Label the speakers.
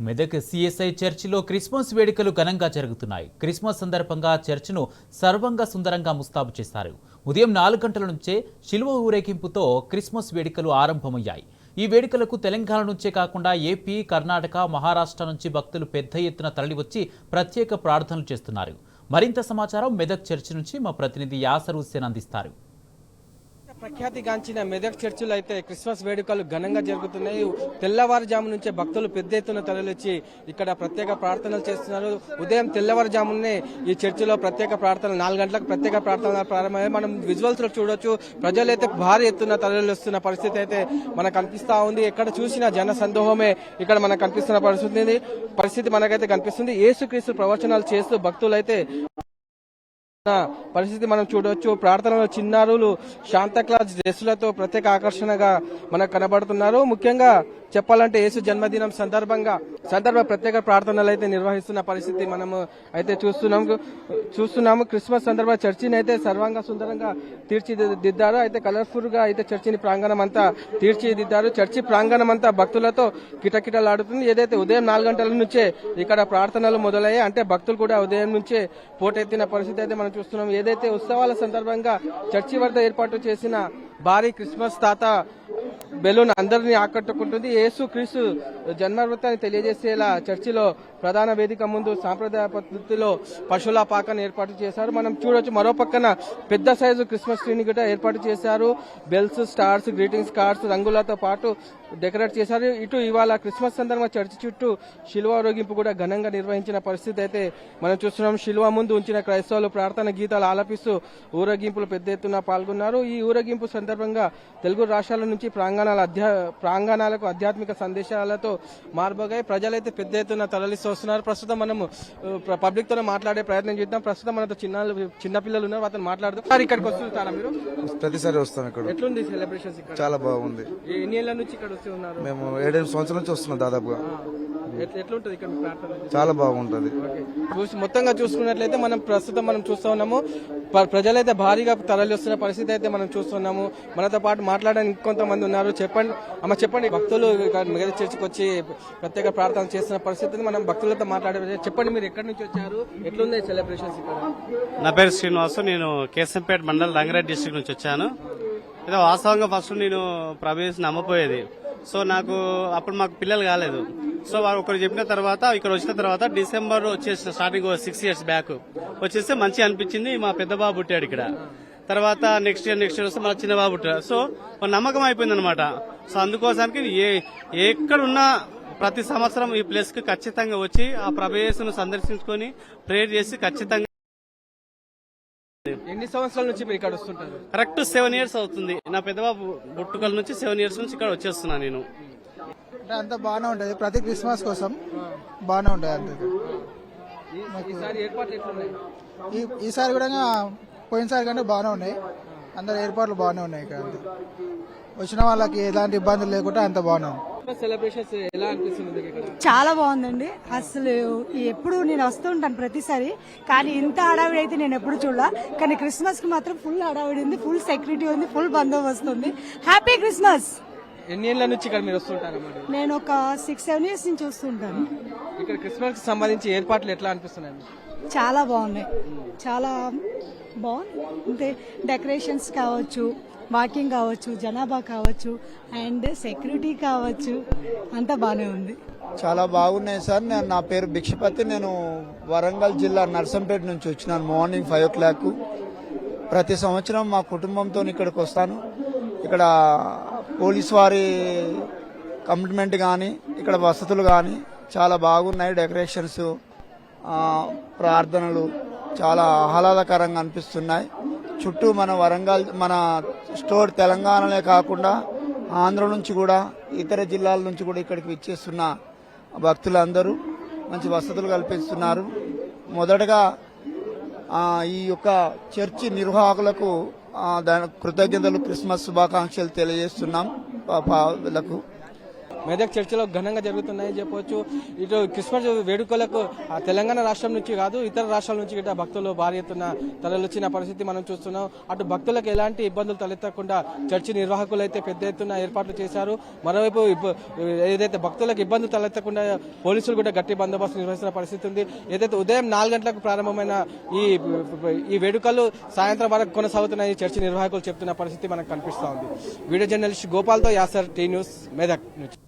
Speaker 1: Medak CSI చర్చిలో Christmas వేడుకలు ఘనంగా జరుగుతున్నాయి. క్రిస్మస్ సందర్భంగా చర్చిను సర్వంగా సుందరంగా ముస్తాబు చేశారు. ఉదయం 4 గంటల నుంచే శిలువ ఊరేగింపుతో క్రిస్మస్ వేడుకలు ఆరంభమయ్యాయి. ఈ వేడుకలకు తెలంగాణ నుంచే కాకుండా ఏపీ, కర్ణాటక, మహారాష్ట్ర నుంచి భక్తులు పెద్ద ఎత్తున తరలివచ్చి ప్రత్యేక ప్రార్థనలు చేస్తున్నారు. మరింత సమాచారం మెదక్ చర్చి నుంచి మా ప్రతినిధి యాసర్ హుస్సేన్ అందిస్తారు.
Speaker 2: ప్రఖ్యాతిగాంచిన మెదక్ చర్చిలో అయితే క్రిస్మస్ వేడుకలు ఘనంగా జరుగుతున్నాయి. తెల్లవారుజాము నుంచే భక్తులు పెద్ద ఎత్తున తరలిచ్చి ఇక్కడ ప్రత్యేక ప్రార్థనలు చేస్తున్నారు. ఉదయం తెల్లవారుజామునే ఈ చర్చిలో ప్రత్యేక ప్రార్థనలు 4 గంటలకు ప్రత్యేక ప్రార్థనలు ప్రారంభమయ్యాయి. మనం విజువల్స్ లో చూడొచ్చు. ప్రజలైతే భారీ ఎత్తున తరలిస్తున్న పరిస్థితి అయితే మనకు కనిపిస్తా ఉంది. ఎక్కడ చూసినా జన సందోహమే ఇక్కడ మనకు కనిపిస్తున్న పరిస్థితి మనకైతే కనిపిస్తుంది. యేసుక్రీస్తు ప్రవచనాలు చేస్తూ భక్తులైతే పరిస్థితి మనం చూడవచ్చు. ప్రార్థనలో చిన్నారులు శాంతాక్లాజ్ డ్రెస్సులతో ప్రత్యేక ఆకర్షణగా మనకు కనబడుతున్నారు. ముఖ్యంగా చెప్పాలంటే యేసు జన్మదినం సందర్భ ప్రత్యేక ప్రార్థనలు అయితే నిర్వహిస్తున్న పరిస్థితి మనము అయితే చూస్తున్నాము. క్రిస్మస్ సందర్భంగా చర్చిని అయితే సర్వంగా సుందరంగా తీర్చిదిద్దారు. అయితే కలర్ఫుల్ గా అయితే చర్చిని ప్రాంగణం అంతా తీర్చిదిద్దారు. చర్చి ప్రాంగణం అంతా భక్తులతో కిటకిటలాడుతుంది. ఏదైతే ఉదయం 4 గంటల నుంచే ఇక్కడ ప్రార్థనలు మొదలయ్యాయి. అంటే భక్తులు కూడా ఉదయం నుంచే పోటెత్తిన పరిస్థితి అయితే మనం చూస్తున్నాం. ఏదైతే ఉత్సవాల సందర్భంగా చర్చి వద్ద ఏర్పాటు చేసిన భారీ క్రిస్మస్ తాత బెలూన్ అందరినీ ఆకట్టుకుంటుంది. యేసు క్రీస్తు జన్మవృత్తాన్ని తెలియజేసేలా చర్చిలో ప్రధాన వేదిక ముందు సాంప్రదాయ పద్ధతిలో పశువుల పాకను ఏర్పాటు చేశారు. మనం చూడొచ్చు. మరో పక్కన పెద్ద సైజు క్రిస్మస్ ట్రీని కూడా ఏర్పాటు చేశారు. బెల్స్, స్టార్స్, గ్రీటింగ్స్ కార్డ్స్, రంగులతో పాటు డెకరేట్ చేశారు. ఇటు ఇవాళ క్రిస్మస్ సందర్భంగా చర్చి చుట్టూ శిలువ ఊరేగింపు కూడా ఘనంగా నిర్వహించిన పరిస్థితి అయితే మనం చూస్తున్నాం. శిలువ ముందు ఉంచిన క్రైస్తవులు ప్రార్థన గీతాలు ఆలపిస్తూ ఊరేగింపులు పెద్ద ఎత్తున పాల్గొన్నారు. ఈ ఊరేగింపు సందర్భంగా తెలుగు రాష్ట్రాల నుంచి ప్రాంగణాలకు ఆధ్యాత్మిక సందేశాలతో మార్బోగాయి. ప్రజలైతే పెద్ద ఎత్తున తరలిస్తూ వస్తున్నారు. ప్రస్తుతం మనము పబ్లిక్ తో మాట్లాడే ప్రయత్నం చేద్దాం. ప్రస్తుతం మనతో చిన్న పిల్లలు ఉన్నారు, అతను మాట్లాడుతాం. ఇక్కడికి వస్తుంటారా మీరు?
Speaker 3: ప్రతిసారి వస్తాం. ఇక్కడ
Speaker 2: ఎట్లుంది సెలబ్రేషన్స్? చాలా
Speaker 3: బాగుంది.
Speaker 2: ఎన్ని ఏళ్ల నుంచి ఇక్కడ వస్తూ ఉన్నారు?
Speaker 3: మేము 7 సంవత్సరాల నుంచి వస్తున్నాం దాదాపుగా.
Speaker 2: ఎట్లుంటది ఇక్కడ ప్రార్థన?
Speaker 3: చాలా బాగుంటది.
Speaker 2: మొత్తంగా చూసుకున్నట్లయితే మనం ప్రస్తుతం చూస్తూ ఉన్నాము. ప్రజలైతే భారీగా తరలి వస్తున్న పరిస్థితి అయితే మనం చూస్తున్నాము. మనతో పాటు మాట్లాడడానికి ఇంకొంతమంది ఉన్నారు. చెప్పండి భక్తులు మిగతా చర్చికి వచ్చి ప్రత్యేక ప్రార్థన చేస్తున్న పరిస్థితిని మనం భక్తులతో మాట్లాడే. చెప్పండి, మీరు ఎక్కడి నుంచి వచ్చారు? ఎట్లుంది సెలబ్రేషన్స్ ఇక్కడ?
Speaker 4: నా పేరు శ్రీనివాసు. నేను కేశంపేట మండలం రంగారెడ్డి డిస్ట్రిక్ట్ నుంచి వచ్చాను. అయితే వాస్తవంగా ఫస్ట్ నేను ప్రవేశం నమ్మపోయేది. సో నాకు అప్పుడు మాకు పిల్లలు కాలేదు. సో వారు ఒకరు చెప్పిన తర్వాత ఇక్కడ వచ్చిన తర్వాత డిసెంబర్ వచ్చేసి స్టార్టింగ్ 6 years బ్యాక్ వచ్చేస్తే మంచిగా అనిపించింది. మా పెద్ద బాబు పుట్టాడు ఇక్కడ. తర్వాత నెక్స్ట్ ఇయర్ వస్తే మన చిన్న బాబు పుట్టాడు. సో నమ్మకం అయిపోయింది అనమాట. సో అందుకోసానికి ఎక్కడున్నా ప్రతి సంవత్సరం ఈ ప్లేస్ కి ఖచ్చితంగా వచ్చి ఆ ప్రవేశం సందర్శించుకొని ప్రేయర్ చేసి ఖచ్చితంగా.
Speaker 2: ఎన్ని సంవత్సరాల నుంచి మీరు ఇక్కడ వస్తుంటారు?
Speaker 4: కరెక్ట్ 7 years అవుతుంది. నా పెద్దబాబు పుట్టుకల నుంచి 7 years నుంచి ఇక్కడ వచ్చేస్తున్నా నేను.
Speaker 5: అంత బాగానే ఉంటది. ప్రతి క్రిస్మస్ కోసం బాగానే ఉంటది. అంతే. ఈసారి కూడా పోయినసారి కంటే బాగానే ఉన్నాయి. అందరు ఏర్పాట్లు బాగానే ఉన్నాయి. ఇక్కడ వచ్చిన వాళ్ళకి ఎలాంటి ఇబ్బందులు లేకుండా అంత బాగానే ఉంది.
Speaker 2: సెలబ్రేషన్స్ ఎలా అనిపిస్తుంది?
Speaker 6: చాలా బాగుందండి. అసలు ఎప్పుడు నేను వస్తూ ఉంటాను ప్రతిసారి, కానీ ఇంత హడావిడి అయితే నేను ఎప్పుడు చూడలా. కానీ క్రిస్మస్ కి మాత్రం ఫుల్ హడావిడి ఉంది, ఫుల్ సెక్యూరిటీ ఉంది, ఫుల్ బందోబస్తు ఉంది. Happy Christmas.
Speaker 2: ఎన్ని ఏళ్ల నుంచి ఇక్కడ మీరు వస్తుంటారు?
Speaker 6: నేను ఒక 6-7 years నుంచి వస్తుంటాను.
Speaker 2: ఇక్కడ క్రిస్మస్ కి సంబంధించి ఏర్పాట్లు ఎట్లా అనిపిస్తున్నాయి?
Speaker 6: చాలా బాగున్నాయి, చాలా బాగుంది. అంటే డెకరేషన్స్ కావచ్చు, వాకింగ్ కావచ్చు, జనాభా కావచ్చు, అండ్ సెక్యూరిటీ కావచ్చు, అంతా బాగానే ఉంది.
Speaker 5: చాలా బాగున్నాయి సార్. నా పేరు భిక్షపతి. నేను వరంగల్ జిల్లా నర్సంపేట నుంచి వచ్చినాను. Morning 5 o'clock. ప్రతి సంవత్సరం మా కుటుంబంతో ఇక్కడికి వస్తాను. ఇక్కడ పోలీస్ వారి కమిట్మెంట్ కానీ, ఇక్కడ వసతులు కానీ చాలా బాగున్నాయి. డెకరేషన్స్, ప్రార్థనలు చాలా ఆహ్లాదకరంగా అనిపిస్తున్నాయి. చుట్టూ మన వరంగల్, మన స్టోర్ తెలంగాణలే కాకుండా ఆంధ్ర నుంచి కూడా, ఇతర జిల్లాల నుంచి కూడా ఇక్కడికి విచ్చేస్తున్న భక్తులందరూ మంచి వసతులు కల్పిస్తున్నారు. మొదటగా ఈ యొక్క చర్చి నిర్వాహకులకు కృతజ్ఞతలు, క్రిస్మస్ శుభాకాంక్షలు తెలియజేస్తున్నాం.
Speaker 2: మెదక్ చర్చిలో ఘనంగా జరుగుతున్నాయని చెప్పొచ్చు. ఇటు క్రిస్మస్ వేడుకలకు తెలంగాణ రాష్ట్రం నుంచి కాదు ఇతర రాష్ట్రాల నుంచి గిట్ట భక్తులు భారీ ఎత్తున తరలిచ్చిన పరిస్థితి మనం చూస్తున్నాం. అటు భక్తులకు ఎలాంటి ఇబ్బందులు తలెత్తకుండా చర్చి నిర్వాహకులు అయితే పెద్ద ఎత్తున ఏర్పాట్లు చేశారు. మరోవైపు ఏదైతే భక్తులకు ఇబ్బందులు తలెత్తకుండా పోలీసులు కూడా గట్టి బందోబస్తు నిర్వహిస్తున్న పరిస్థితి ఉంది. ఏదైతే ఉదయం 4 గంటలకు ప్రారంభమైన ఈ వేడుకలు సాయంత్రం వరకు కొనసాగుతున్నాయి చర్చి నిర్వాహకులు చెప్తున్న పరిస్థితి మనకు కనిపిస్తా ఉంది. వీడియో జర్నలిస్ట్ గోపాల్తో యాసర్, టీ న్యూస్, మెదక్ నుంచి.